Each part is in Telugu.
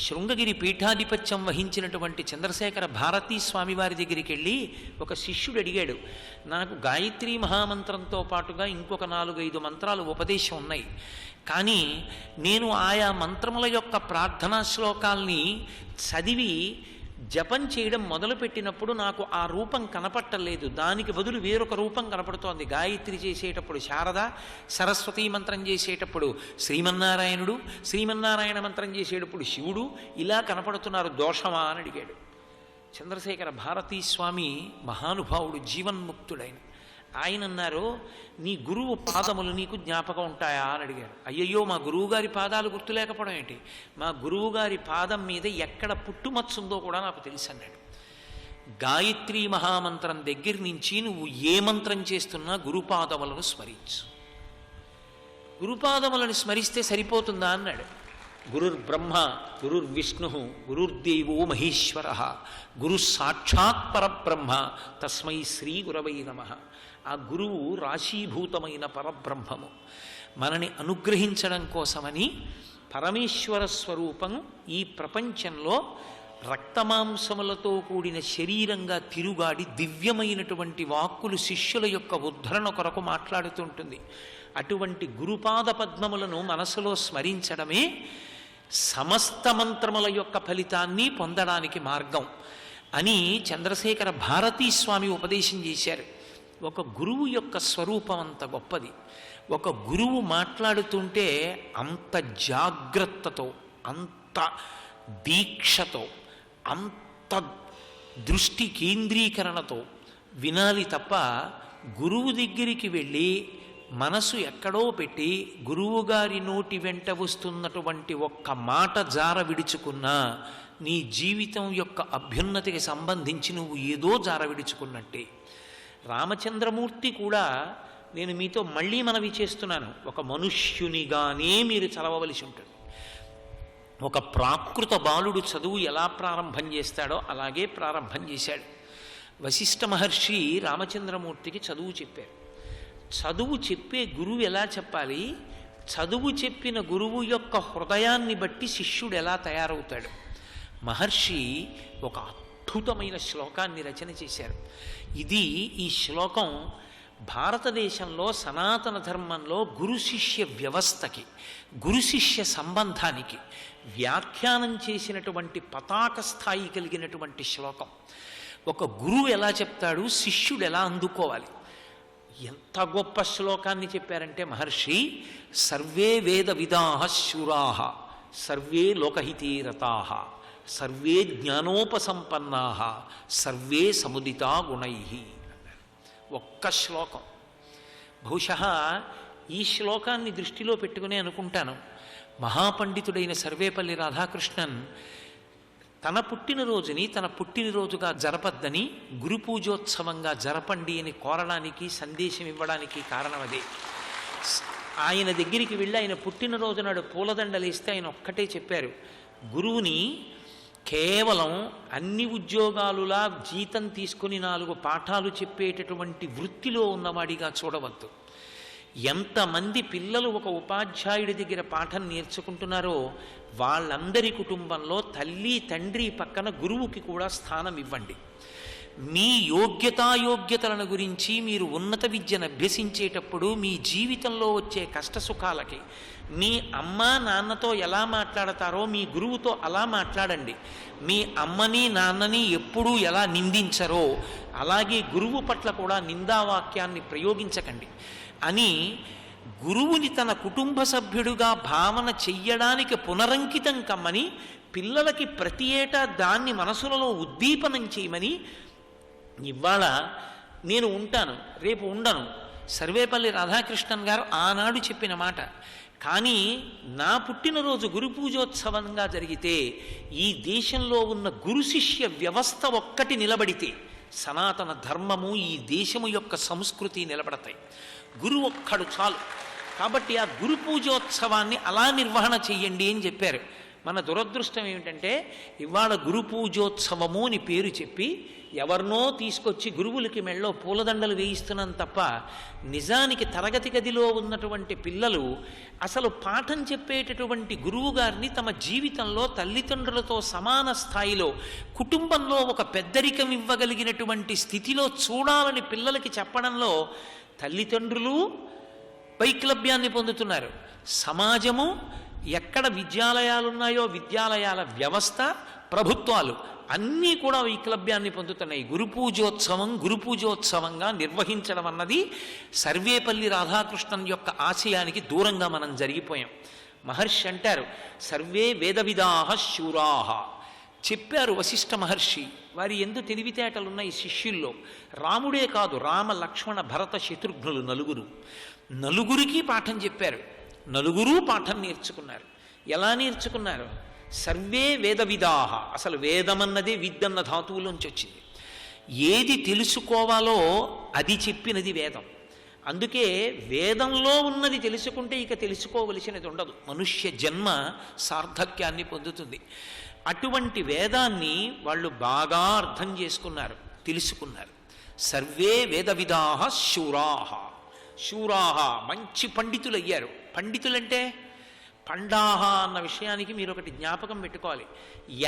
శృంగగిరి పీఠాధిపత్యం వహించినటువంటి చంద్రశేఖర భారతీ స్వామివారి దగ్గరికి వెళ్ళి ఒక శిష్యుడు అడిగాడు, నాకు గాయత్రీ మహామంత్రంతో పాటుగా ఇంకొక 4-5 మంత్రాలు ఉపదేశం ఉన్నాయి, కానీ నేను ఆయా మంత్రముల యొక్క ప్రార్థనా శ్లోకాల్ని చదివి జపం చేయడం మొదలుపెట్టినప్పుడు నాకు ఆ రూపం కనపట్టలేదు, దానికి బదులు వేరొక రూపం కనపడుతోంది. గాయత్రి చేసేటప్పుడు శారద, సరస్వతీ మంత్రం చేసేటప్పుడు శ్రీమన్నారాయణుడు, శ్రీమన్నారాయణ మంత్రం చేసేటప్పుడు శివుడు, ఇలా కనపడుతున్నారు, దోషమా అని అడిగాడు. చంద్రశేఖర భారతీ స్వామి మహానుభావుడు, జీవన్ముక్తుడైన ఆయన అన్నారు, నీ గురువు పాదములు నీకు జ్ఞాపకం ఉంటాయా అని అడిగారు. అయ్యయ్యో, మా గురువుగారి పాదాలు గుర్తులేకపోవడం ఏంటి, మా గురువుగారి పాదం మీద ఎక్కడ పుట్టుమచ్చుందో కూడా నాకు తెలుసు అన్నాడు. గాయత్రీ మహామంత్రం దగ్గర నుంచి నువ్వు ఏ మంత్రం చేస్తున్నా గురుపాదములను స్మరించు. గురుపాదములను స్మరిస్తే సరిపోతుందా అన్నాడు. గురుర్బ్రహ్మ గురుర్విష్ణు గురుర్దేవో మహేశ్వర గురు సాక్షాత్ పరబ్రహ్మ తస్మై శ్రీ గురవై నమః. ఆ గురువు రాశీభూతమైన పరబ్రహ్మము. మనని అనుగ్రహించడం కోసమని పరమేశ్వర స్వరూపం ఈ ప్రపంచంలో రక్తమాంసములతో కూడిన శరీరంగా తిరుగాడి దివ్యమైనటువంటి వాక్కులు శిష్యుల యొక్క ఉద్ధరణ కొరకు మాట్లాడుతుంటుంది. అటువంటి గురుపాద పద్మములను మనసులో స్మరించడమే సమస్త మంత్రముల యొక్క ఫలితాన్ని పొందడానికి మార్గం అని చంద్రశేఖర భారతీ స్వామి ఉపదేశం చేశారు. ఒక గురువు యొక్క స్వరూపం అంత గొప్పది. ఒక గురువు మాట్లాడుతుంటే అంత జాగ్రత్తతో, అంత దీక్షతో, అంత దృష్టి కేంద్రీకరణతో వినాలి తప్ప గురువు దగ్గరికి వెళ్ళి మనసు ఎక్కడో పెట్టి గురువుగారి నోటి వెంట వస్తున్నటువంటి ఒక్క మాట జార విడుచుకున్నా నీ జీవితం యొక్క అభ్యున్నతికి సంబంధించి నువ్వు ఏదో జార విడుచుకున్నట్టే. రామచంద్రమూర్తి కూడా, నేను మీతో మళ్ళీ మనవి చేస్తున్నాను, ఒక మనుష్యునిగానే మీరు చదవవలసి ఉంటుంది. ఒక ప్రాకృత బాలుడు చదువు ఎలా ప్రారంభం చేస్తాడో అలాగే ప్రారంభం చేశాడు. వశిష్ఠ మహర్షి రామచంద్రమూర్తికి చదువు చెప్పారు. చదువు చెప్పే గురువు ఎలా చెప్పాలి, చదువు చెప్పిన గురువు యొక్క హృదయాన్ని బట్టి శిష్యుడు ఎలా తయారవుతాడు. మహర్షి ఒక అద్భుతమైన శ్లోకాన్ని రచన చేశారు. ఈ శ్లోకం భారతదేశంలో సనాతన ధర్మంలో గురు శిష్య వ్యవస్థకి, గురు శిష్య సంబంధానికి వ్యాఖ్యానం చేసినటువంటి పతాక స్థాయి కలిగినటువంటి శ్లోకం. ఒక గురువు ఎలా చెప్తాడు, శిష్యుడు ఎలా అందుకోవాలి. ఎంత గొప్ప శ్లోకాన్ని చెప్పారంటే మహర్షి, సర్వే వేద విదాః శూరాః సర్వే లోకహితీరతాః సర్వే జ్ఞానోపసంపన్నాః సర్వే సముదితా గుణైః. ఒక్క శ్లోకం. బహుశः ఈ శ్లోకాన్ని దృష్టిలో పెట్టుకునే అనుకుంటాను మహాపండితుడైన సర్వేపల్లి రాధాకృష్ణన్ తన పుట్టినరోజుని తన పుట్టినరోజుగా జరపద్దని గురు పూజోత్సవంగా జరపండి అని కోరడానికి, సందేశం ఇవ్వడానికి కారణం అదే. ఆయన దగ్గరికి వెళ్ళి ఆయన పుట్టినరోజు నాడు పూలదండలేస్తే ఆయన ఒక్కటే చెప్పారు, గురువుని కేవలం అన్ని ఉద్యోగాలులా జీతం తీసుకుని 4 పాఠాలు చెప్పేటటువంటి వృత్తిలో ఉన్నవాడిగా చూడవద్దు. ఎంతమంది పిల్లలు ఒక ఉపాధ్యాయుడి దగ్గర పాఠం నేర్చుకుంటున్నారో వాళ్ళందరి కుటుంబంలో తల్లి తండ్రి పక్కన గురువుకి కూడా స్థానం ఇవ్వండి. మీ యోగ్యతాయోగ్యతలను గురించి మీరు ఉన్నత విద్యను అభ్యసించేటప్పుడు మీ జీవితంలో వచ్చే కష్టసుఖాలకి మీ అమ్మా నాన్నతో ఎలా మాట్లాడతారో మీ గురువుతో అలా మాట్లాడండి. మీ అమ్మని నాన్నని ఎప్పుడూ ఎలా నిందించరో అలాగే గురువు పట్ల కూడా నిందావాక్యాన్ని ప్రయోగించకండి అని గురువుని తన కుటుంబ సభ్యుడుగా భావన చెయ్యడానికి పునరంకితం కమ్మని, పిల్లలకి ప్రతి ఏటా దాన్ని మనసులలో ఉద్దీపనం చేయమని, ఇవాళ నేను ఉంటాను రేపు ఉండను, సర్వేపల్లి రాధాకృష్ణన్ గారు ఆనాడు చెప్పిన మాట. కానీ నా పుట్టినరోజు గురు పూజోత్సవంగా జరిగితే ఈ దేశంలో ఉన్న గురు శిష్య వ్యవస్థ ఒక్కటి నిలబడితే సనాతన ధర్మము, ఈ దేశము యొక్క సంస్కృతి నిలబడతాయి. గురువు ఒక్కడు చాలు. కాబట్టి ఆ గురు పూజోత్సవాన్ని అలా నిర్వహణ చెయ్యండి అని చెప్పారు. మన దురదృష్టం ఏమిటంటే ఇవాళ గురు పూజోత్సవము అని పేరు చెప్పి ఎవరినో తీసుకొచ్చి గురువులకి మెళ్ళో పూలదండలు వేయిస్తున్నాం తప్ప నిజానికి తరగతి గదిలో ఉన్నటువంటి పిల్లలు అసలు పాఠం చెప్పేటటువంటి గురువు గారిని తమ జీవితంలో తల్లిదండ్రులతో సమాన స్థాయిలో కుటుంబంలో ఒక పెద్దరికం ఇవ్వగలిగినటువంటి స్థితిలో చూడాలని పిల్లలకి చెప్పడంలో తల్లిదండ్రులు వైక్లభ్యాన్ని పొందుతున్నారు. సమాజము, ఎక్కడ విద్యాలయాలున్నాయో విద్యాలయాల వ్యవస్థ, ప్రభుత్వాలు అన్నీ కూడా వైక్లభ్యాన్ని పొందుతున్నాయి. గురు పూజోత్సవంగా నిర్వహించడం అన్నది సర్వేపల్లి రాధాకృష్ణన్ యొక్క ఆశయానికి దూరంగా మనం జరిగిపోయాం. మహర్షి అంటారు, సర్వే వేదవిదాహ శూరాహ. చెప్పారు వశిష్ఠ మహర్షి. వారి ఎందు తెలివితేటలున్నాయి శిష్యుల్లో. రాముడే కాదు, రామ లక్ష్మణ భరత శత్రుఘ్నులు నలుగురికి పాఠం చెప్పారు. నలుగురు పాఠం నేర్చుకున్నారు. ఎలా నేర్చుకున్నారు? సర్వే వేదవిదాహ. అసలు వేదమన్నదే విద్దన్న ధాతువులోంచి వచ్చింది. ఏది తెలుసుకోవాలో అది చెప్పినది వేదం. అందుకే వేదంలో ఉన్నది తెలుసుకుంటే ఇక తెలుసుకోవలసినది ఉండదు. మనుష్య జన్మ సార్థక్యాన్ని పొందుతుంది. అటువంటి వేదాన్ని వాళ్ళు బాగా అర్థం చేసుకున్నారు, తెలుసుకున్నారు. సర్వే వేదవిదాహ శూరాహ. శూరాహ మంచి పండితులయ్యారు. పండితులంటే పండాహ అన్న విషయానికి మీరు ఒకటి జ్ఞాపకం పెట్టుకోవాలి.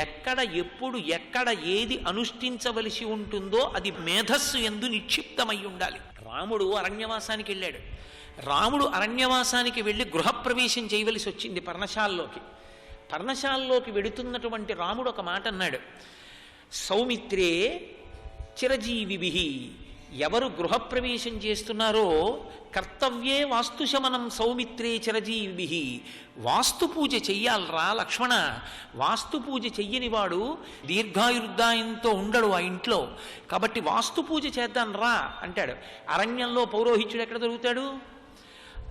ఎక్కడ ఎప్పుడు ఎక్కడ ఏది అనుష్ఠించవలసి ఉంటుందో అది మేధస్సు యందు నిక్షిప్తమై ఉండాలి. రాముడు అరణ్యవాసానికి వెళ్ళాడు. రాముడు అరణ్యవాసానికి వెళ్ళి గృహప్రవేశం చేయవలసి వచ్చింది పర్ణశాలలోకి. పర్ణశాలలోకి వెడుతున్నటువంటి రాముడు ఒక మాట అన్నాడు, సౌమిత్రే చిరజీవిభిః. ఎవరు గృహప్రవేశం చేస్తున్నారో కర్తవ్యే వాస్తుశమనం సౌమిత్రే చిరజీవిభిః. వాస్తు పూజ చెయ్యాలరా లక్ష్మణ. వాస్తు పూజ చెయ్యనివాడు దీర్ఘాయుర్దాయంతో ఉండడు ఆ ఇంట్లో. కాబట్టి వాస్తు పూజ చేద్దాం రా అంటాడు. అరణ్యంలో పౌరోహిత్యుడు ఎక్కడ దొరుకుతాడు?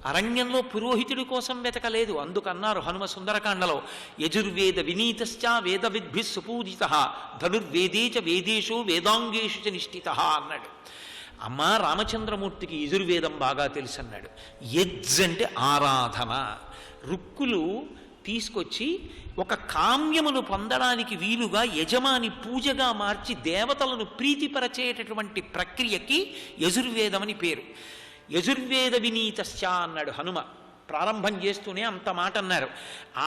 అరణ్యంలో పురోహితుడి కోసం వెతకలేదు. అందుకన్నారు హనుమ సుందరకాండలో, యజుర్వేద వినీతశ్చ వేద విద్భిః సుపూజితః ధనుర్వేదే చ వేదేషు వేదాంగేషు చ నిష్ఠితః అన్నాడు. అమ్మా రామచంద్రమూర్తికి యజుర్వేదం బాగా తెలుసు అన్నాడు. యజ్ అంటే ఆరాధన. రుక్కులు తీసుకొచ్చి ఒక కామ్యమును పొందడానికి వీలుగా యజమాని పూజగా మార్చి దేవతలను ప్రీతిపరచేటటువంటి ప్రక్రియకి యజుర్వేదమని పేరు. యజుర్వేద వినీతశ్చ అన్నాడు హనుమ. ప్రారంభం చేస్తూనే అంత మాట అన్నారు.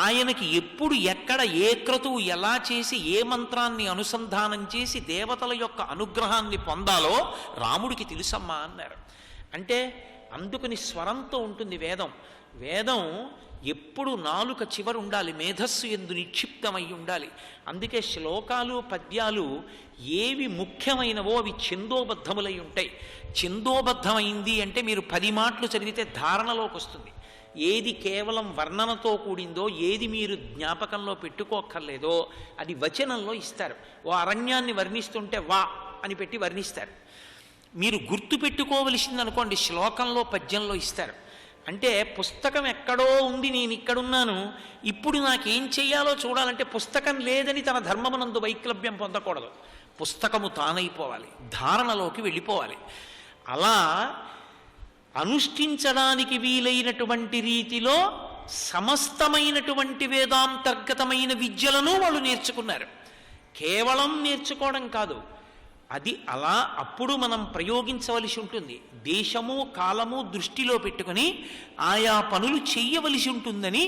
ఆయనకి ఎప్పుడు ఎక్కడ ఏ క్రతువు ఎలా చేసి ఏ మంత్రాన్ని అనుసంధానం చేసి దేవతల యొక్క అనుగ్రహాన్ని పొందాలో రాముడికి తెలుసమ్మా అన్నారు. అంటే అందుకని స్వరంతో ఉంటుంది వేదం. వేదం ఎప్పుడు నాలుక చివరు ఉండాలి, మేధస్సు యందు నిక్షిప్తమై ఉండాలి. అందుకే శ్లోకాలు పద్యాలు ఏవి ముఖ్యమైనవో అవి ఛందోబద్ధములై ఉంటాయి. ఛందోబద్ధమైంది అంటే మీరు 10 మాటలు చదివితే ధారణలోకి వస్తుంది. ఏది కేవలం వర్ణనతో కూడిందో, ఏది మీరు జ్ఞాపకంలో పెట్టుకోక్కర్లేదో అది వచనంలో ఇస్తారు. ఓ అరణ్యాన్ని వర్ణిస్తుంటే వా అని పెట్టి వర్ణిస్తారు. మీరు గుర్తు పెట్టుకోవలసింది అనుకోండి శ్లోకంలో పద్యంలో ఇస్తారు. అంటే పుస్తకం ఎక్కడో ఉంది, నేను ఇక్కడున్నాను, ఇప్పుడు నాకేం చెయ్యాలో చూడాలంటే పుస్తకం లేదని తన ధర్మమునందు వైక్లభ్యం పొందకూడదు. పుస్తకము తానైపోవాలి, ధారణలోకి వెళ్ళిపోవాలి. అలా అనుష్ఠించడానికి వీలైనటువంటి రీతిలో సమస్తమైనటువంటి వేదాంతర్గతమైన విద్యలను వాళ్ళు నేర్చుకున్నారు. కేవలం నేర్చుకోవడం కాదు, అది అలా అప్పుడు మనం ప్రయోగించవలసి ఉంటుంది. దేశము కాలము దృష్టిలో పెట్టుకుని ఆయా పనులు చెయ్యవలసి ఉంటుందని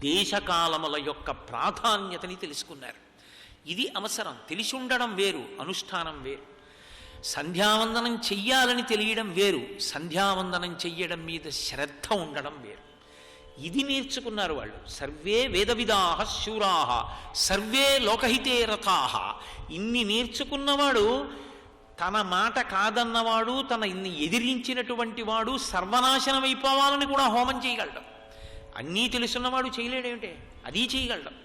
దేశకాలముల యొక్క ప్రాధాన్యతని తెలుసుకున్నారు. ఇది అవసరం. తెలిసి ఉండడం వేరు, అనుష్ఠానం వేరు. సంధ్యావందనం చెయ్యాలని తెలియడం వేరు, సంధ్యావందనం చెయ్యడం మీద శ్రద్ధ ఉండడం వేరు. ఇది నేర్చుకున్నారు వాళ్ళు. సర్వే వేదవిదాహ శూరాహ సర్వే లోకహితే రథాహ. ఇన్ని నేర్చుకున్నవాడు, తన మాట కాదన్నవాడు, తన ఇన్ని ఎదిరించినటువంటి వాడు సర్వనాశనమైపోవాలని కూడా హోమం చేయగలడం. అన్నీ తెలుసున్నవాడు చేయలేడేమిటే? అది చేయగలడం.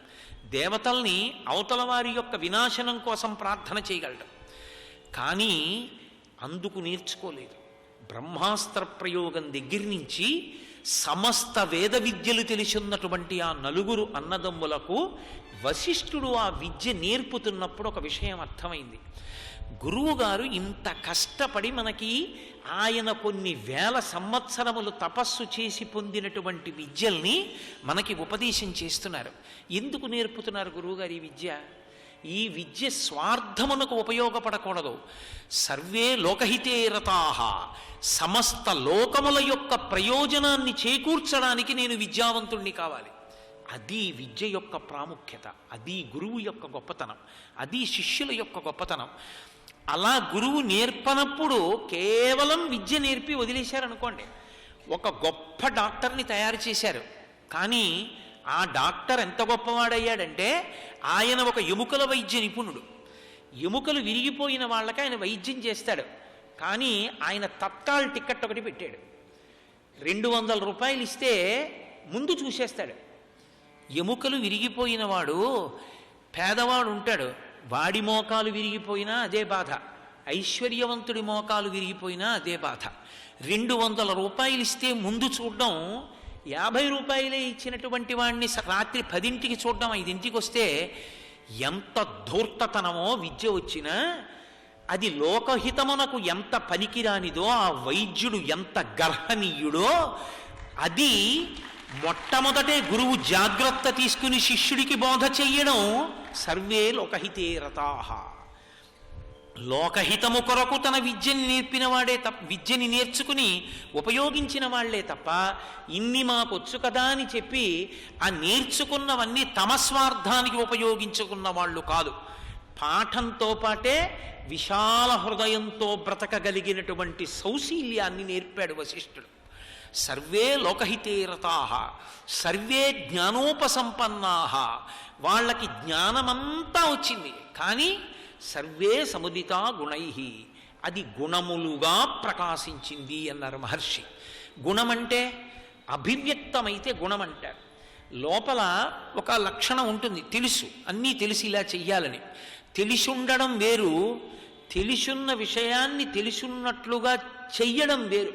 దేవతల్ని అవతల వారి యొక్క వినాశనం కోసం ప్రార్థన చేయగలడం. కానీ అందుకు నేర్చుకోలేదు. బ్రహ్మాస్త్ర ప్రయోగం దగ్గర నుంచి సమస్త వేద విద్యలు తెలిసిన్నటువంటి ఆ 9 అన్నదమ్ములకు వశిష్ఠుడు ఆ విద్య నేర్పుతున్నప్పుడు ఒక విషయం అర్థమైంది. గురువుగారు ఇంత కష్టపడి మనకి ఆయన కొన్ని వేల సంవత్సరములు తపస్సు చేసి పొందినటువంటి విద్యల్ని మనకి ఉపదేశం చేస్తున్నారు. ఎందుకు నేర్పుతున్నారు గురువుగారు ఈ విద్య? ఈ విద్య స్వార్థమునకు ఉపయోగపడకూడదు. సర్వే లోకహితే రతాః, సమస్త లోకముల యొక్క ప్రయోజనాన్ని చేకూర్చడానికి నేను విద్యావంతుణ్ణి కావాలి. అది విద్య యొక్క ప్రాముఖ్యత, అది గురువు యొక్క గొప్పతనం, అది శిష్యుల యొక్క గొప్పతనం. అలా గురువు నేర్పనప్పుడు కేవలం విద్య నేర్పి వదిలేశారనుకోండి, ఒక గొప్ప డాక్టర్ని తయారు చేశారు, కానీ ఆ డాక్టర్ ఎంత గొప్పవాడయ్యాడంటే ఆయన ఒక ఎముకల వైద్య నిపుణుడు. ఎముకలు విరిగిపోయిన వాళ్ళకి ఆయన వైద్యం చేస్తాడు, కానీ ఆయన తత్కాల్ టికెట్ ఒకటి పెట్టాడు. 200 రూపాయలు ఇస్తే ముందు చూసేస్తాడు. ఎముకలు విరిగిపోయిన వాడు పేదవాడు ఉంటాడు, వాడి మోకాలు విరిగిపోయినా అదే బాధ, ఐశ్వర్యవంతుడి మోకాలు విరిగిపోయినా అదే బాధ. 200 రూపాయలు ఇస్తే ముందు చూడడం, 50 రూపాయలే ఇచ్చినటువంటి వాడిని రాత్రి 10ంటికి చూడడం, 5ంటికి వస్తే ఎంత ధూర్తతనమో విద్య వచ్చినా అది లోకహితమునకు ఎంత పనికిరానిదో, ఆ వైద్యుడు ఎంత గర్హనీయుడో, అది మొట్టమొదటే గురువు జాగ్రత్త తీసుకుని శిష్యుడికి బోధ చెయ్యడం. సర్వే లోకహితే రతాః, లోకహితము కొరకు తన విద్యని నేర్పిన వాడే విద్యని నేర్చుకుని ఉపయోగించిన వాళ్లే తప్ప ఇన్ని మాకొచ్చు కదా అని చెప్పి ఆ నేర్చుకున్నవన్నీ తమ స్వార్థానికి ఉపయోగించుకున్న వాళ్ళు కాదు. పాఠంతో పాటే విశాల హృదయంతో బ్రతకగలిగినటువంటి సౌశీల్యాన్ని నేర్పాడు వశిష్ఠుడు. సర్వే లోకహితే రతాః, సర్వే జ్ఞానోపసంపన్నాః, వాళ్ళకి జ్ఞానమంతా వచ్చింది, కానీ సర్వే సముదితా గుణైః, అది గుణములుగా ప్రకాశించింది అన్నారు మహర్షి. గుణమంటే అభివ్యక్తమైతే గుణమంటారు. లోపల ఒక లక్షణం ఉంటుంది, తెలుసు, అన్నీ తెలిసి ఇలా చెయ్యాలని. తెలిసి ఉండడం వేరు, తెలిసున్న విషయాన్ని తెలుసున్నట్లుగా చెయ్యడం వేరు.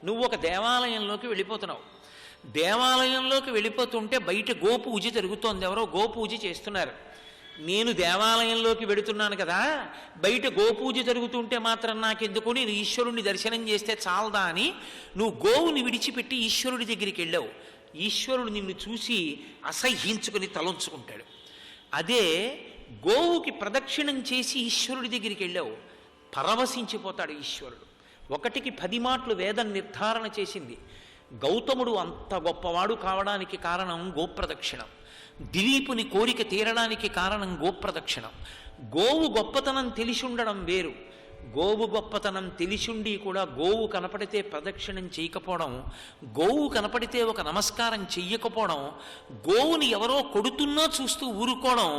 నువ్వు ఒక దేవాలయంలోకి వెళ్ళిపోతున్నావు, దేవాలయంలోకి వెళ్ళిపోతుంటే బయట గోపూజ జరుగుతోంది, ఎవరో గోపూజ చేస్తున్నారు. నేను దేవాలయంలోకి వెడుతున్నాను కదా, బయట గోపూజ జరుగుతుంటే మాత్రం నాకెందుకు, నేను ఈశ్వరుణ్ణి దర్శనం చేస్తే చాలదా అని నువ్వు గోవుని విడిచిపెట్టి ఈశ్వరుడి దగ్గరికి వెళ్ళావు. ఈశ్వరుడు నిన్ను చూసి అసహ్యించుకుని తలంచుకుంటాడు. అదే గోవుకి ప్రదక్షిణం చేసి ఈశ్వరుడి దగ్గరికి వెళ్ళావు, పరవశించిపోతాడు ఈశ్వరుడు. 1కి 10 మాటలు వేదం నిర్ధారణ చేసింది. గౌతముడు అంత గొప్పవాడు కావడానికి కారణం గోప్రదక్షిణం, దిలీపుని కోరిక తీరడానికి కారణం గోప్రదక్షిణం. గోవు గొప్పతనం తెలిసి ఉండడం వేరు, గోవు గొప్పతనం తెలిసిండి కూడా గోవు కనపడితే ప్రదక్షిణం చేయకపోవడం, గోవు కనపడితే ఒక నమస్కారం చెయ్యకపోవడం, గోవుని ఎవరో కొడుతున్నా చూస్తూ ఊరుకోవడం,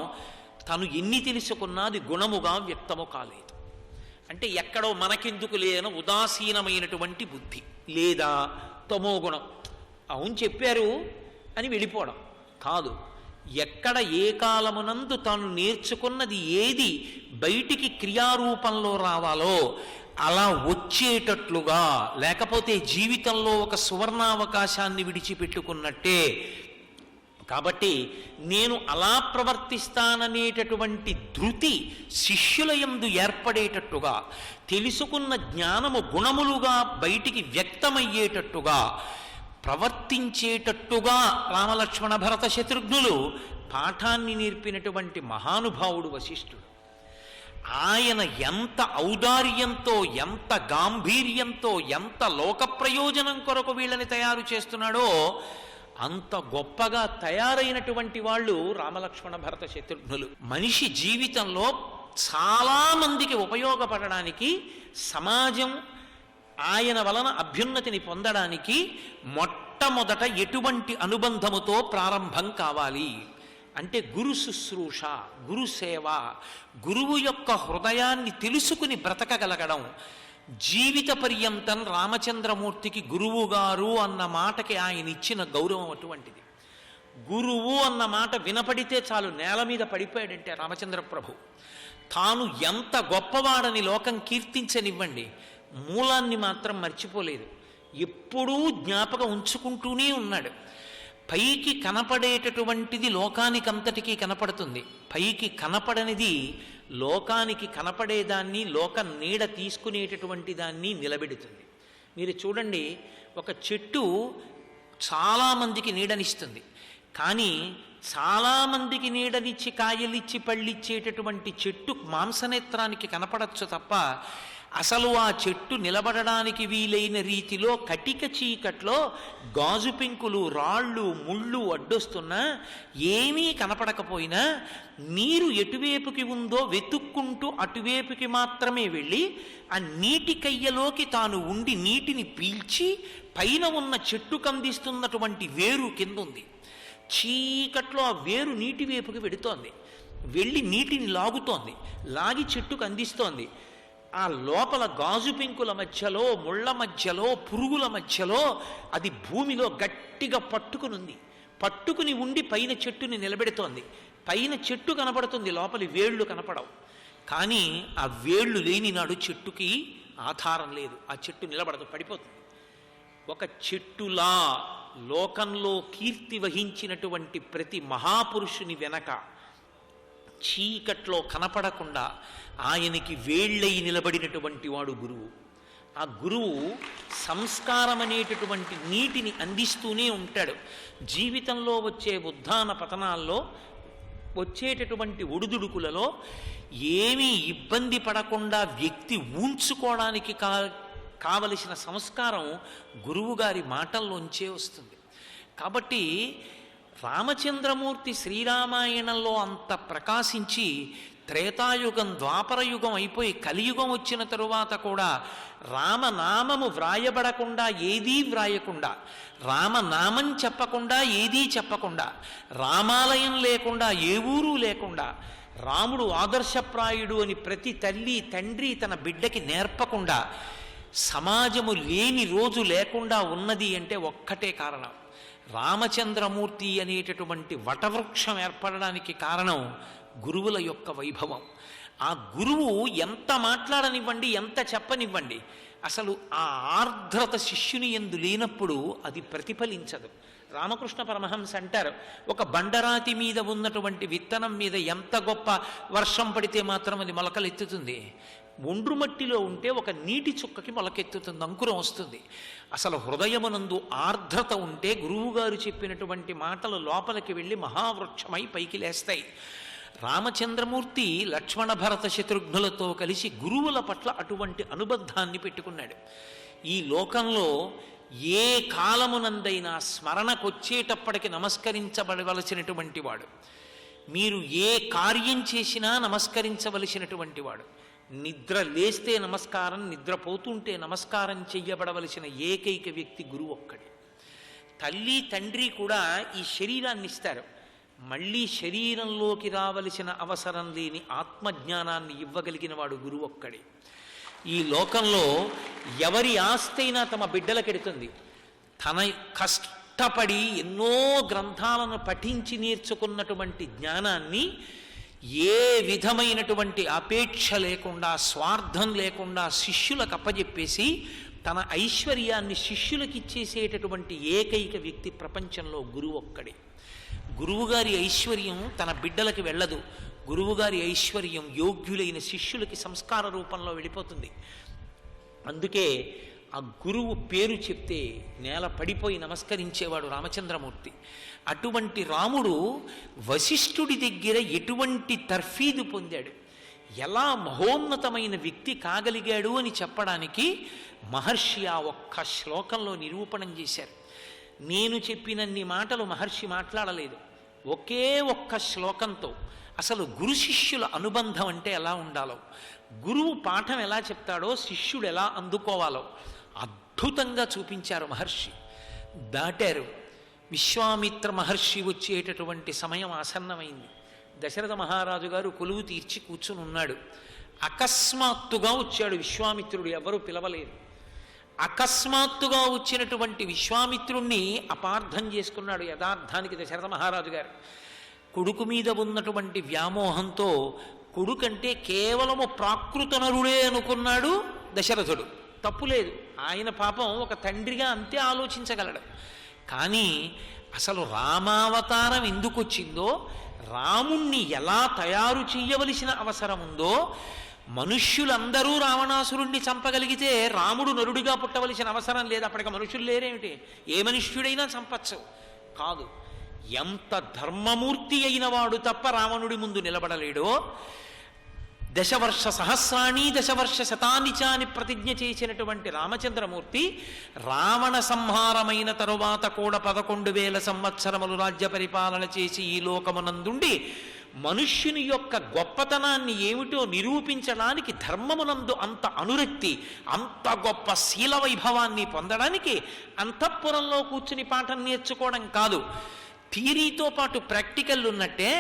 తను ఎన్ని తెలుసుకున్నది గుణముగా వ్యక్తము కాలేదు. అంటే ఎక్కడో మనకెందుకు లేని ఉదాసీనమైనటువంటి బుద్ధి, లేదా తమో గుణం, అవును చెప్పారు అని వెళ్ళిపోవడం కాదు. ఎక్కడ ఏ కాలమునందు తాను నేర్చుకున్నది ఏది బయటికి క్రియారూపంలో రావాలో అలా వచ్చేటట్లుగా, లేకపోతే జీవితంలో ఒక సువర్ణావకాశాన్ని విడిచిపెట్టుకున్నట్టే. కాబట్టి నేను అలా ప్రవర్తిస్తాననేటటువంటి ధృతి శిష్యుల యందు ఏర్పడేటట్టుగా, తెలుసుకున్న జ్ఞానము గుణములుగా బయటికి వ్యక్తమయ్యేటట్టుగా ప్రవర్తించేటట్టుగా రామలక్ష్మణ భరత శత్రుఘ్నులు పాఠాన్ని నేర్పినటువంటి మహానుభావుడు వశిష్ఠుడు. ఆయన ఎంత ఔదార్యంతో, ఎంత గాంభీర్యంతో, ఎంత లోక ప్రయోజనం కొరకు వీళ్ళని తయారు చేస్తున్నాడో అంత గొప్పగా తయారైనటువంటి వాళ్ళు రామలక్ష్మణ భరత శత్రుఘ్నులు. మనిషి జీవితంలో చాలా మందికి ఉపయోగపడడానికి, సమాజం ఆయన వలన అభ్యున్నతిని పొందడానికి మొట్టమొదట ఎటువంటి అనుబంధముతో ప్రారంభం కావాలి అంటే గురు శుశ్రూష, గురు సేవ, గురువు యొక్క హృదయాన్ని తెలుసుకుని బ్రతకగలగడం. జీవిత పర్యంతం రామచంద్రమూర్తికి గురువు గారు అన్న మాటకి ఆయన ఇచ్చిన గౌరవం అటువంటిది. గురువు అన్న మాట వినపడితే చాలు నేల మీద పడిపోయాడంటే రామచంద్ర ప్రభు. తాను ఎంత గొప్పవాడని లోకం కీర్తించనివ్వండి, మూలాన్ని మాత్రం మర్చిపోలేదు, ఎప్పుడూ జ్ఞాపకం ఉంచుకుంటూనే ఉన్నాడు. పైకి కనపడేటటువంటిది లోకానికంతటికీ కనపడుతుంది, పైకి కనపడనిది లోకానికి కనపడేదాన్ని, లోక నీడ తీసుకునేటటువంటి దాన్ని నిలబెడుతుంది. మీరు చూడండి, ఒక చెట్టు చాలామందికి నీడనిస్తుంది, కానీ చాలామందికి నీడనిచ్చి కాయలిచ్చి పళ్ళిచ్చేటటువంటి చెట్టు మాంసనేత్రానికి కనపడచ్చు తప్ప అసలు ఆ చెట్టు నిలబడడానికి వీలైన రీతిలో కటిక చీకట్లో గాజు పెంకులు రాళ్ళు ముళ్ళు అడ్డొస్తున్నా ఏమీ కనపడకపోయినా నీరు ఎటువైపుకి ఉందో వెతుక్కుంటూ అటువైపుకి మాత్రమే వెళ్ళి ఆ నీటి కయ్యలోకి తాను ఉండి నీటిని పీల్చి పైన ఉన్న చెట్టుకు అందిస్తున్నటువంటి వేరు కింద ఉంది. చీకట్లో ఆ వేరు నీటి వైపుకి వెడుతోంది, వెళ్ళి నీటిని లాగుతోంది, లాగి చెట్టుకు అందిస్తోంది. ఆ లోపల గాజు పెంకుల మధ్యలో ముళ్ళ మధ్యలో పురుగుల మధ్యలో అది భూమిలో గట్టిగా పట్టుకునుంది. పట్టుకుని ఉండి పైన చెట్టుని నిలబెడుతోంది. పైన చెట్టు కనపడుతుంది, లోపలి వేళ్ళు కనపడవు. కానీ ఆ వేళ్ళు లేని నాడు చెట్టుకి ఆధారం లేదు, ఆ చెట్టు నిలబడదు, పడిపోతుంది. ఒక చెట్టులా లోకంలో కీర్తి వహించినటువంటి ప్రతి మహాపురుషుని వెనక చీకట్లో కనపడకుండా ఆయనకి వేళ్ళై నిలబడినటువంటి వాడు గురువు. ఆ గురువు సంస్కారం అనేటటువంటి నీటిని అందిస్తూనే ఉంటాడు. జీవితంలో వచ్చే ఉద్ధాన పతనాల్లో వచ్చేటటువంటి ఒడుదుడుకులలో ఏమీ ఇబ్బంది పడకుండా వ్యక్తి ఊంచుకోవడానికి కావలసిన సంస్కారం గురువుగారి మాటల్లోంచే వస్తుంది. కాబట్టి రామచంద్రమూర్తి శ్రీరామాయణంలో అంత ప్రకాశించి త్రేతాయుగం ద్వాపరయుగం అయిపోయి కలియుగం వచ్చిన తరువాత కూడా రామనామము వ్రాయబడకుండా ఏదీ వ్రాయకుండా, రామనామం చెప్పకుండా ఏదీ చెప్పకుండా, రామాలయం లేకుండా ఏ ఊరు లేకుండా, రాముడు ఆదర్శప్రాయుడు అని ప్రతి తల్లి తండ్రి తన బిడ్డకి నేర్పకుండా సమాజము లేని రోజు లేకుండా ఉన్నది అంటే ఒక్కటే కారణం, రామచంద్రమూర్తి అనేటటువంటి వటవృక్షం ఏర్పడడానికి కారణం గురువుల యొక్క వైభవం. ఆ గురువు ఎంత మాట్లాడనివ్వండి, ఎంత చెప్పనివ్వండి, అసలు ఆ ఆర్ద్రత శిష్యుని యందు లేనప్పుడు అది ప్రతిఫలించదు. రామకృష్ణ పరమహంస అంటారు, ఒక బండరాతి మీద ఉన్నటువంటి విత్తనం మీద ఎంత గొప్ప వర్షం పడితే మాత్రం అది మొలకలెత్తుతుంది. ఒండ్రు మట్టిలో ఉంటే ఒక నీటి చుక్కకి మొలకెత్తుతుంది, అంకురం వస్తుంది. అసలు హృదయమునందు ఆర్ద్రత ఉంటే గురువుగారు చెప్పినటువంటి మాటలు లోపలికి వెళ్ళి మహావృక్షమై పైకి లేస్తాయి. రామచంద్రమూర్తి లక్ష్మణ భరత శత్రుఘ్నులతో కలిసి గురువుల పట్ల అటువంటి అనుబంధాన్ని పెట్టుకున్నాడు. ఈ లోకంలో ఏ కాలమునందైనా స్మరణకొచ్చేటప్పటికి నమస్కరించబడవలసినటువంటి వాడు, మీరు ఏ కార్యం చేసినా నమస్కరించవలసినటువంటి వాడు, నిద్ర లేస్తే నమస్కారం, నిద్రపోతుంటే నమస్కారం చెయ్యబడవలసిన ఏకైక వ్యక్తి గురువు ఒక్కడే. తల్లి తండ్రి కూడా ఈ శరీరాన్ని ఇస్తారు, మళ్ళీ శరీరంలోకి రావలసిన అవసరం లేని ఆత్మజ్ఞానాన్ని ఇవ్వగలిగిన వాడు గురువు ఒక్కడే. ఈ లోకంలో ఎవరి ఆస్తైనా తమ బిడ్డలకెడుతుంది. తన కష్టపడి ఎన్నో గ్రంథాలను పఠించి నేర్చుకున్నటువంటి జ్ఞానాన్ని ఏ విధమైనటువంటి అపేక్ష లేకుండా, స్వార్థం లేకుండా శిష్యులకు అప్పజెప్పేసి తన ఐశ్వర్యాన్ని శిష్యులకు ఇచ్చేసేటటువంటి ఏకైక వ్యక్తి ప్రపంచంలో గురువు ఒక్కడే. గురువుగారి ఐశ్వర్యం తన బిడ్డలకి వెళ్ళదు, గురువుగారి ఐశ్వర్యం యోగ్యులైన శిష్యులకి సంస్కార రూపంలో వెళ్ళిపోతుంది. అందుకే ఆ గురువు పేరు చెప్తే నేల పడిపోయి నమస్కరించేవాడు రామచంద్రమూర్తి. అటువంటి రాముడు వశిష్ఠుడి దగ్గర ఎటువంటి తర్ఫీదు పొందాడు, ఎలా మహోన్నతమైన వ్యక్తి కాగలిగాడు అని చెప్పడానికి మహర్షి ఆ ఒక్క శ్లోకంలో నిరూపణం చేశారు. నేను చెప్పినన్ని మాటలు మహర్షి మాట్లాడలేదు, ఒకే ఒక్క శ్లోకంతో అసలు గురు శిష్యుల అనుబంధం అంటే ఎలా ఉండాలో, గురువు పాఠం ఎలా చెప్తాడో శిష్యుడు ఎలా అందుకోవాలో అద్భుతంగా చూపించారు మహర్షి. దాటారు. విశ్వామిత్ర మహర్షి వచ్చేటటువంటి సమయం ఆసన్నమైంది. దశరథ మహారాజు గారు కొలువు తీర్చి కూర్చుని ఉన్నాడు. అకస్మాత్తుగా వచ్చాడు విశ్వామిత్రుడు, ఎవరు పిలవలేదు. అకస్మాత్తుగా వచ్చినటువంటి విశ్వామిత్రుణ్ణి అపార్థం చేసుకున్నాడు యథార్థానికి దశరథ మహారాజు గారు. కొడుకు మీద ఉన్నటువంటి వ్యామోహంతో కొడుకంటే కేవలము ప్రాకృత నరుడే అనుకున్నాడు దశరథుడు. తప్పులేదు, ఆయన పాపం ఒక తండ్రిగా అంతే ఆలోచించగలడు. కానీ అసలు రామావతారం ఎందుకు వచ్చిందో, రాముణ్ణి ఎలా తయారు చేయవలసిన అవసరం ఉందో, మనుష్యులందరూ రావణాసురుణ్ణి చంపగలిగితే రాముడు నరుడిగా పుట్టవలసిన అవసరం లేదు. అప్పటికి మనుషులు లేరేమిటి, ఏ మనుష్యుడైనా చంపచ్చు. కాదు, ఎంత ధర్మమూర్తి అయిన వాడు తప్ప రావణుడి ముందు నిలబడలేడో, దశవర్ష సహస్రాణి దశవర్ష శతాని చ అని ప్రతిజ్ఞ చేసినటువంటి రామచంద్రమూర్తి రావణ సంహారమైన తరువాత కూడా 11,000 సంవత్సరములు రాజ్య పరిపాలన చేసి ఈ లోకమునందుండి మనుష్యుని యొక్క గొప్పతనాన్ని ఏమిటో నిరూపించడానికి ధర్మమునందు అంత అనురక్తి, అంత గొప్ప శీల వైభవాన్ని పొందడానికి అంతఃపురంలో కూర్చుని పాఠం నేర్చుకోవడం కాదు, థియరీతో పాటు ప్రాక్టికల్ ఉన్నట్టే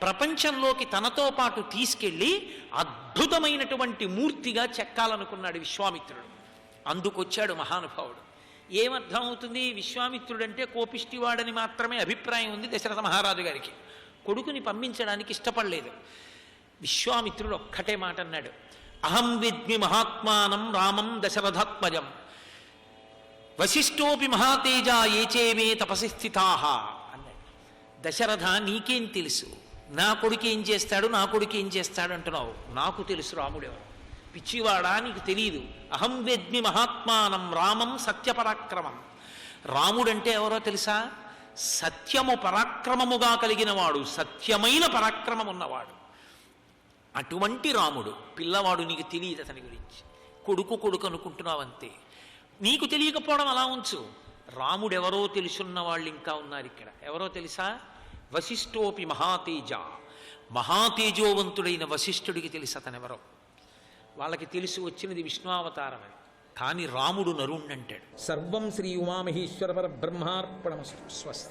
ప్రపంచంలోకి తనతో పాటు తీసుకెళ్ళి అద్భుతమైనటువంటి మూర్తిగా చెక్కాలనుకున్నాడు విశ్వామిత్రుడు. అందుకొచ్చాడు మహానుభావుడు. ఏమర్థం అవుతుంది? విశ్వామిత్రుడంటే కోపిష్టివాడని మాత్రమే అభిప్రాయం ఉంది దశరథ మహారాజు గారికి. కొడుకుని పంపించడానికి ఇష్టపడలేదు. విశ్వామిత్రుడు ఒక్కటే మాట అన్నాడు, అహం విద్మి మహాత్మానం రామం దశరథాత్మజం వశిష్ఠోపి మహాతేజ ఏచేమే తపసి స్థితాః అన్నాడు. దశరథ, నీకేం తెలుసు? నా కొడుకు ఏం చేస్తాడు, నా కొడుకు ఏం చేస్తాడు అంటున్నావు. నాకు తెలుసు రాముడెవరు. పిచ్చివాడా, నీకు తెలియదు. అహం విద్మి మహాత్మానం రామం సత్యపరాక్రమం. రాముడంటే ఎవరో తెలుసా? సత్యము పరాక్రమముగా కలిగిన వాడు, సత్యమైన పరాక్రమం ఉన్నవాడు. అటువంటి రాముడు. పిల్లవాడు, నీకు తెలియదు అతని గురించి. కొడుకు కొడుకు అనుకుంటున్నావంతే. నీకు తెలియకపోవడం అలా ఉంచు. రాముడెవరో తెలుసున్న వాళ్ళు ఇంకా ఉన్నారు ఇక్కడ. ఎవరో తెలుసా? వశిష్ఠోపి మహాతేజ. మహాతేజోవంతుడైన వశిష్ఠుడికి తెలుసు అతనెవరో. వాళ్ళకి తెలిసి వచ్చినది విష్ణువతారమని. కానీ రాముడు నరుణ్ణంటాడు. సర్వం శ్రీ ఉమామహేశ్వర పరబ్రహ్మార్పణమస్తు. స్వస్తి.